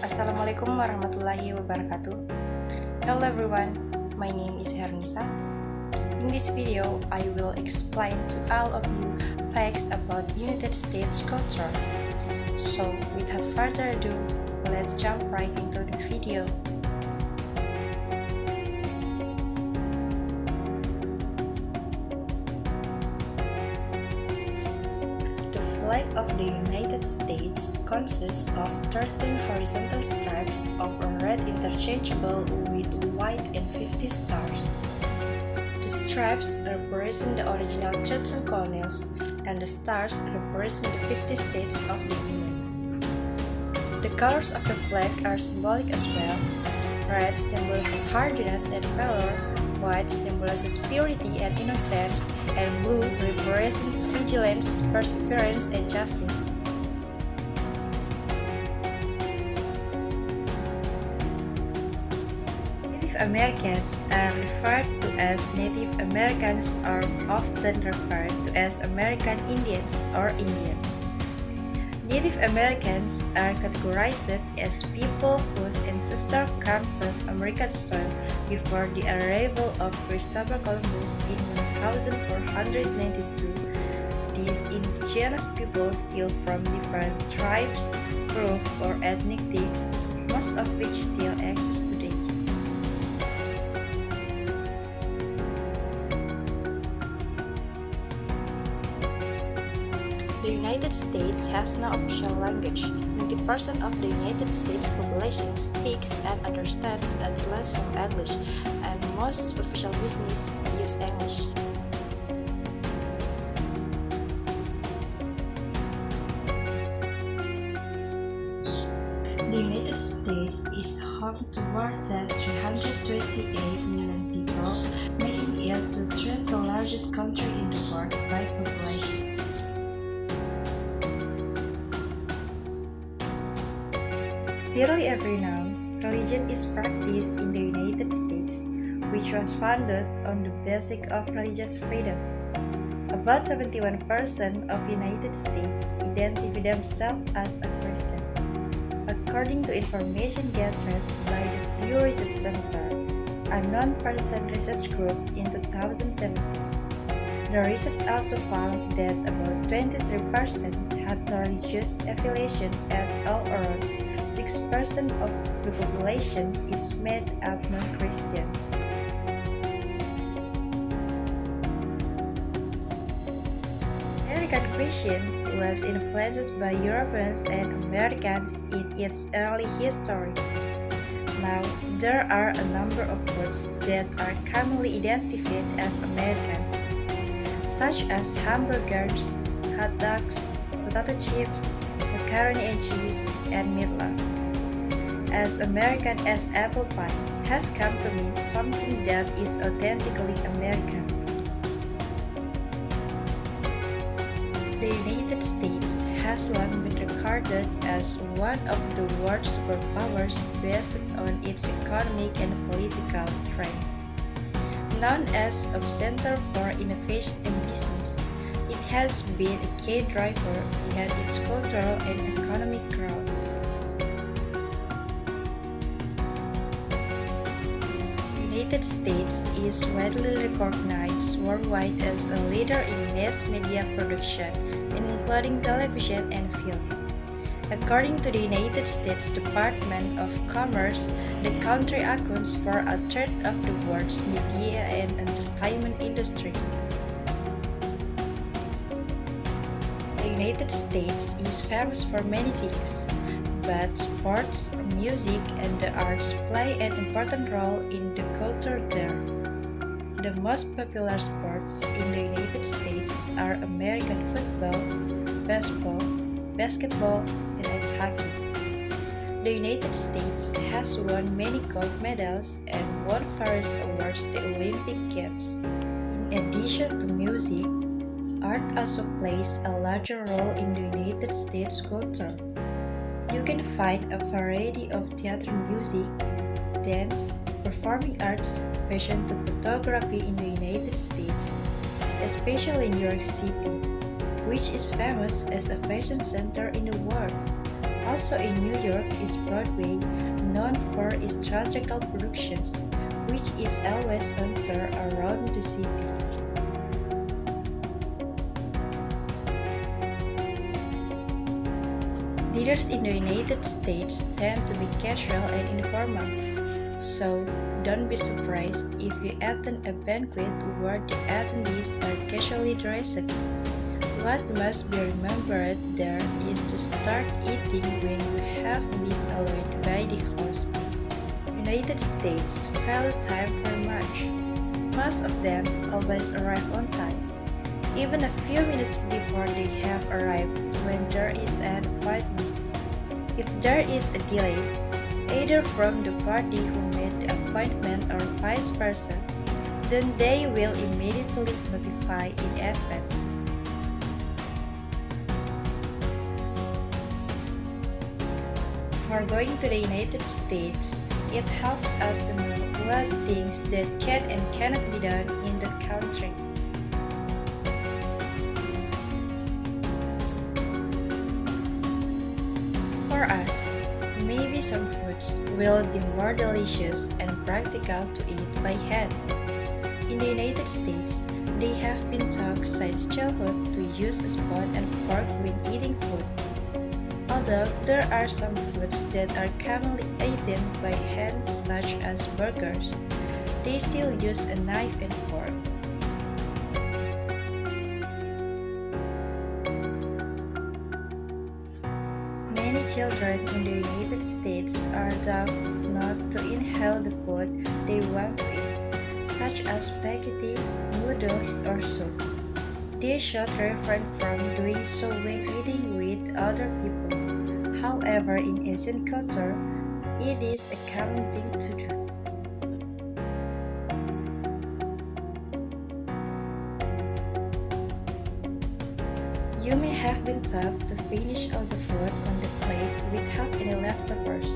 Assalamualaikum warahmatullahi wabarakatuh. Hello everyone, my name is Hernisa. In this video, I will explain to all of you facts about United States culture. So, without further ado, let's jump right into the video. The flag of the United States consists of 13 horizontal stripes of red interchangeable with white and 50 stars. The stripes represent the original 13 colonies, and the stars represent the 50 states of the Union. The colors of the flag are symbolic as well. Red symbolizes hardiness and valor, white symbolizes purity and innocence, and blue represents vigilance, perseverance, and justice. Native Americans are referred to as Native Americans or often referred to as American Indians or Indians. Native Americans are categorized as people whose ancestors come from American soil before the arrival of Christopher Columbus in 1492. These indigenous people steal from different tribes, groups, or ethnic groups, most of which still exist today. The United States has no official language. 90% of the United States population speaks and understands at least some English, and most official business use English. The United States is home to more than 328 million people, making it the third largest country in the world by population. Nearly every now, religion is practiced in the United States, which was founded on the basis of religious freedom. About 71% of United States identify themselves as a Christian, according to information gathered by the Pew Research Center, a non-partisan research group in 2017. The research also found that about 23% had no religious affiliation at all, around 6% of the population is made up non-Christian. American Christian was influenced by Europeans and Americans in its early history. Now, there are a number of foods that are commonly identified as American, such as hamburgers, hot dogs, potato chips, macaroni and cheese, and meatloaf. As American as apple pie has come to mean something that is authentically American. The United States has long been regarded as one of the world's superpowers based on its economic and political strength. Known as a center for innovation and business, it has been a key driver behind its cultural and economic growth. The United States is widely recognized worldwide as a leader in mass media production, including television and film. According to the United States Department of Commerce, the country accounts for a third of the world's media and entertainment industry. The United States is famous for many things, but sports, music, and the arts play an important role in the culture there. The most popular sports in the United States are American football, baseball, basketball, and ice hockey. The United States has won many gold medals and won various awards at the Olympic Games. In addition to music, art also plays a larger role in the United States culture. You can find a variety of theater, music, dance, performing arts, fashion to photography in the United States, especially in New York City, which is famous as a fashion center in the world. Also in New York is Broadway, known for its theatrical productions, which is always on tour around the city. Dinners in the United States tend to be casual and informal, so don't be surprised if you attend a banquet where the attendees are casually dressed. What must be remembered there is to start eating when you have been allowed by the host. United States value time very much. Most of them always arrive on time, even a few minutes before they have arrived when there is an appointment. If there is a delay, either from the party who made the appointment or vice versa, then they will immediately notify in advance. For going to the United States, it helps us to know what things that can and cannot be done in that country. For us, maybe some foods will be more delicious and practical to eat by hand. In the United States, they have been taught since childhood to use a spoon and fork when eating food. Although there are some foods that are commonly eaten by hand, such as burgers, they still use a knife and fork. Many children in the United States are taught not to inhale the food they want to eat, such as spaghetti, noodles, or soup. They should refrain from doing so when eating with other people. However, in Asian culture, it is a common thing to do. You may have been taught to finish all the food on the plate without any leftovers.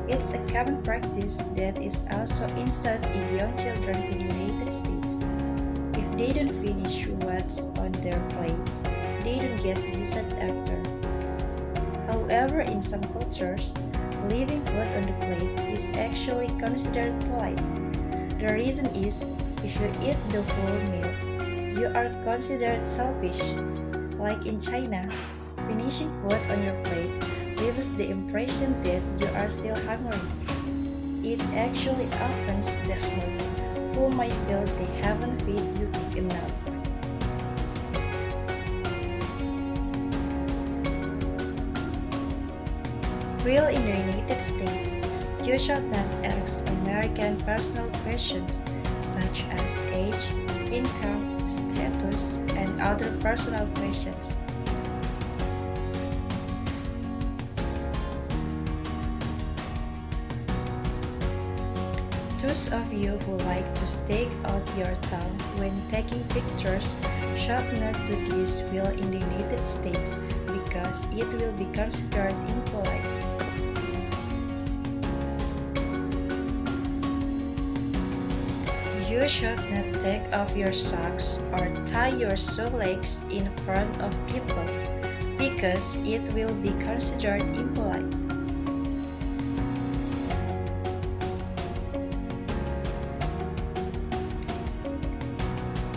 It's a common practice that is also installed in young children in the United States. If they don't finish what's on their plate, they don't get dessert after. However, in some cultures, leaving food on the plate is actually considered polite. The reason is, if you eat the whole meal, you are considered selfish. Like in China, finishing food on your plate leaves the impression that you are still hungry. It actually offends the host, who might feel they haven't fed you enough. While in the United States, you should not ask American personal questions such as age, income, status, and other personal questions. Those of you who like to stick out your tongue when taking pictures should not do this while in the United States because it will be considered impolite. You should not take off your socks or tie your shoelaces in front of people because it will be considered impolite.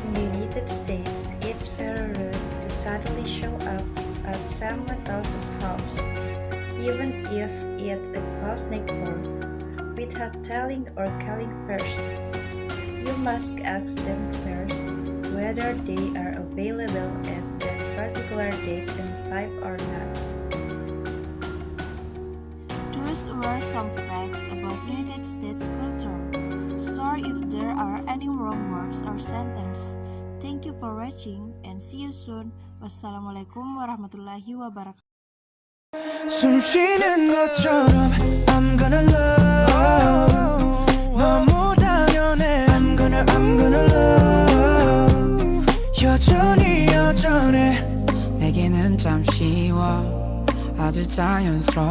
In the United States, it's very rude to suddenly show up at someone else's house, even if it's a close-knit home, without telling or calling first. You must ask them first whether they are available at that particular date and time or not. Those were some facts about United States culture. Sorry if there are any wrong words or sentences. Thank you for watching and see you soon. Wassalamualaikum warahmatullahi wabarakatuh. 숨 쉬는 것처럼 I'm gonna love 너무 당연해 I'm gonna love 여전히 여전해 내게는 참 쉬워 아주 자연스러워